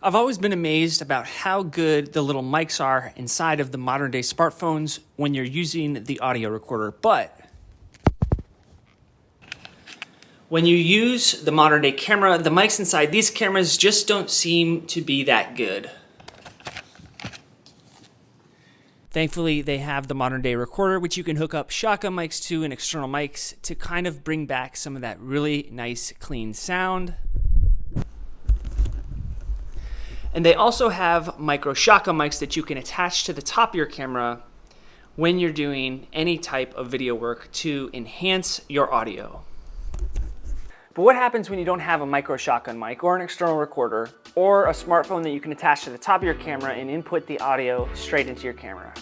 I've always been amazed about how good the little mics are inside of the modern day smartphones when you're using the audio recorder, but when you use the modern day camera, the mics inside these cameras just don't seem to be that good. Thankfully, they have the modern day recorder, which you can hook up shotgun mics to and external mics to kind of bring back some of that really nice, clean sound. And they also have micro shotgun mics that you can attach to the top of your camera when you're doing any type of video work to enhance your audio. But what happens when you don't have a micro shotgun mic or an external recorder or a smartphone that you can attach to the top of your camera and input the audio straight into your camera?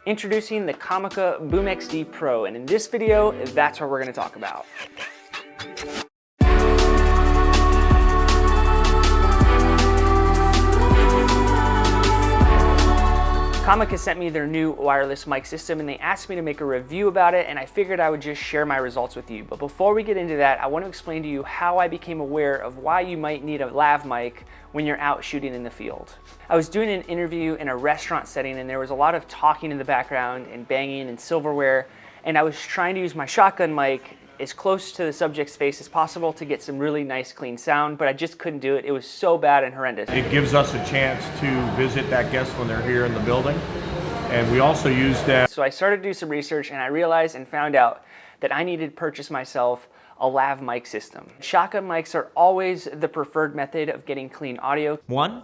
Introducing the Comica Boom XD Pro, and in this video, that's what we're going to talk about. Comica sent me their new wireless mic system and they asked me to make a review about it, and I figured I would just share my results with you. But before we get into that, I want to explain to you how I became aware of why you might need a lav mic when you're out shooting in the field. I was doing an interview in a restaurant setting and there was a lot of talking in the background and banging and silverware, and I was trying to use my shotgun mic as close to the subject's face as possible to get some really nice clean sound, but I just couldn't do it. It was so bad and horrendous. It gives us a chance to visit that guest when they're here in the building, and we also use that. So I started to do some research and I realized and found out that I needed to purchase myself a lav mic system. Shotgun mics are always the preferred method of getting clean audio. One,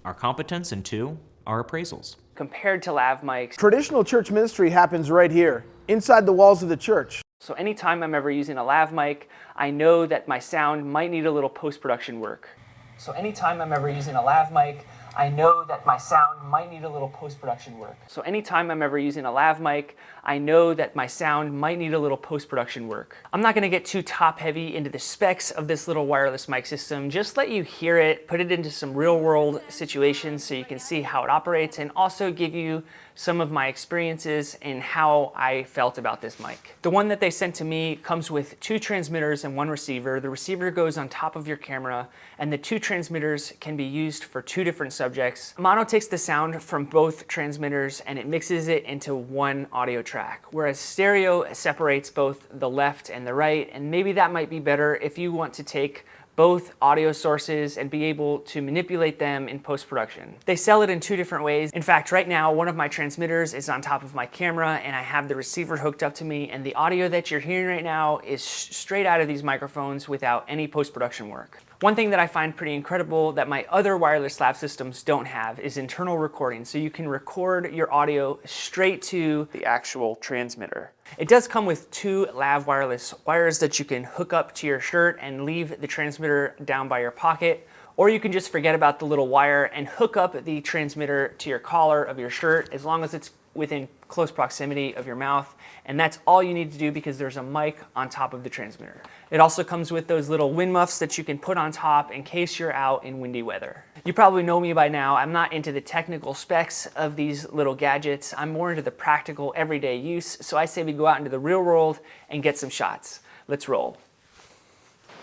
our competence, and two, our appraisals. Compared to lav mics. Traditional church ministry happens right here, inside the walls of the church. So anytime I'm ever using a lav mic, I know that my sound might need a little post-production work. So anytime I'm ever using a lav mic, I know that my sound might need a little post-production work. So anytime I'm ever using a lav mic, I know that my sound might need a little post-production work. I'm not gonna get too top-heavy into the specs of this little wireless mic system, just let you hear it, put it into some real-world situations so you can see how it operates, and also give you some of my experiences and how I felt about this mic. The one that they sent to me comes with 2 transmitters and 1 receiver. The receiver goes on top of your camera, and the 2 transmitters can be used for 2 different subjects. Mono takes the sound from both transmitters and it mixes it into one audio track, whereas stereo separates both the left and the right, and maybe that might be better if you want to take both audio sources and be able to manipulate them in post-production. They sell it in 2 different ways. In fact, right now, one of my transmitters is on top of my camera and I have the receiver hooked up to me, and the audio that you're hearing right now is straight out of these microphones without any post-production work. One thing that I find pretty incredible that my other wireless lav systems don't have is internal recording, so you can record your audio straight to the actual transmitter. It does come with 2 lav wireless wires that you can hook up to your shirt and leave the transmitter down by your pocket, or you can just forget about the little wire and hook up the transmitter to your collar of your shirt as long as it's within close proximity of your mouth, and that's all you need to do because there's a mic on top of the transmitter. It also comes with those little wind muffs that you can put on top in case you're out in windy weather. You probably know me by now. I'm not into the technical specs of these little gadgets. I'm more into the practical everyday use, so I say we go out into the real world and get some shots. Let's roll.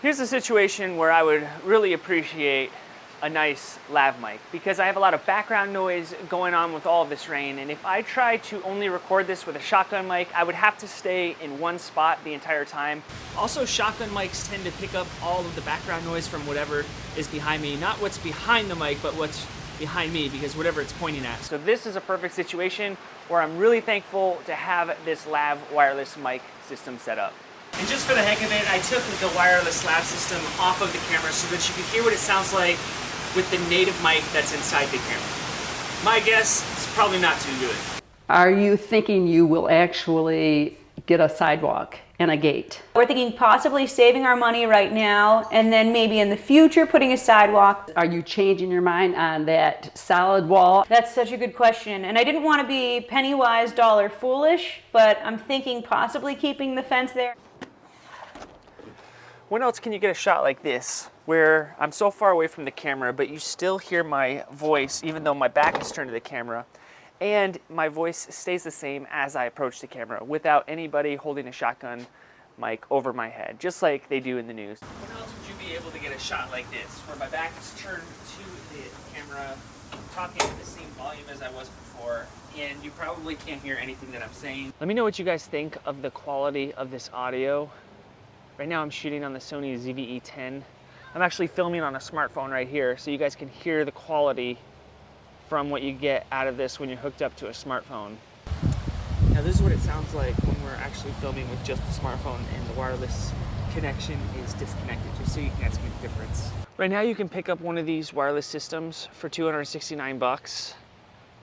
Here's a situation where I would really appreciate a nice lav mic because I have a lot of background noise going on with all of this rain, and if I try to only record this with a shotgun mic, I would have to stay in one spot the entire time. Also, shotgun mics tend to pick up all of the background noise from whatever is behind me, not what's behind the mic, but what's behind me, because whatever it's pointing at. So this is a perfect situation where I'm really thankful to have this lav wireless mic system set up. And just for the heck of it, I took the wireless lav system off of the camera so that you can hear what it sounds like with the native mic that's inside the camera. My guess is probably not too good. Are you thinking you will actually get a sidewalk and a gate? We're thinking possibly saving our money right now and then maybe in the future putting a sidewalk. Are you changing your mind on that solid wall? That's such a good question, and I didn't want to be penny wise, dollar foolish, but I'm thinking possibly keeping the fence there. When else can you get a shot like this, where I'm so far away from the camera, but you still hear my voice even though my back is turned to the camera, and my voice stays the same as I approach the camera without anybody holding a shotgun mic over my head, just like they do in the news. When else would you be be able to get a shot like this, where my back is turned to the camera, talking at the same volume as I was before, and you probably can't hear anything that I'm saying. Let me know what you guys think of the quality of this audio. Right now I'm shooting on the Sony ZV-E10. I'm actually filming on a smartphone right here, so you guys can hear the quality from what you get out of this when you're hooked up to a smartphone. Now this is what it sounds like when we're actually filming with just the smartphone and the wireless connection is disconnected, just so you can see the difference. Right now you can pick up one of these wireless systems for $269,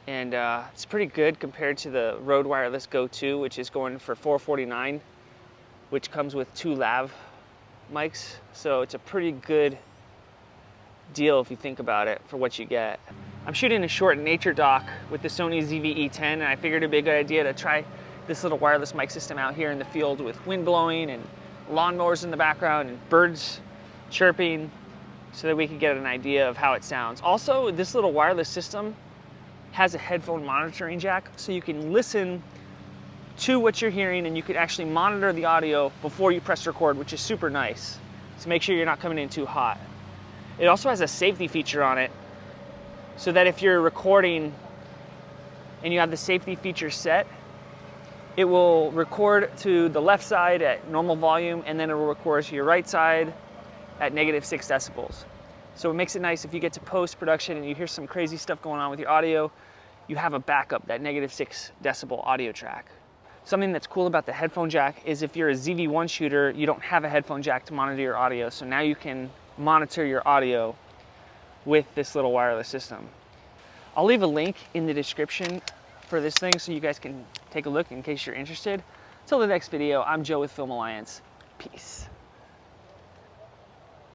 and it's pretty good compared to the Rode Wireless Go 2, which is going for $449, which comes with 2 LAV mics, so it's a pretty good deal if you think about it for what you get. I'm shooting a short nature doc with the Sony ZV-E10, and I figured it'd be a good idea to try this little wireless mic system out here in the field with wind blowing and lawnmowers in the background and birds chirping, so that we could get an idea of how it sounds. Also, this little wireless system has a headphone monitoring jack, so you can listen to what you're hearing and you can actually monitor the audio before you press record, which is super nice. So make sure you're not coming in too hot. It also has a safety feature on it, so that if you're recording and you have the safety feature set, it will record to the left side at normal volume, and then it will record to your right side at -6 decibels. So it makes it nice if you get to post-production and you hear some crazy stuff going on with your audio, you have a backup, that -6 decibel audio track. Something that's cool about the headphone jack is if you're a ZV-1 shooter, you don't have a headphone jack to monitor your audio, so now you can monitor your audio with this little wireless system. I'll leave a link in the description for this thing so you guys can take a look in case you're interested. Till the next video, I'm Joe with Film Alliance. Peace.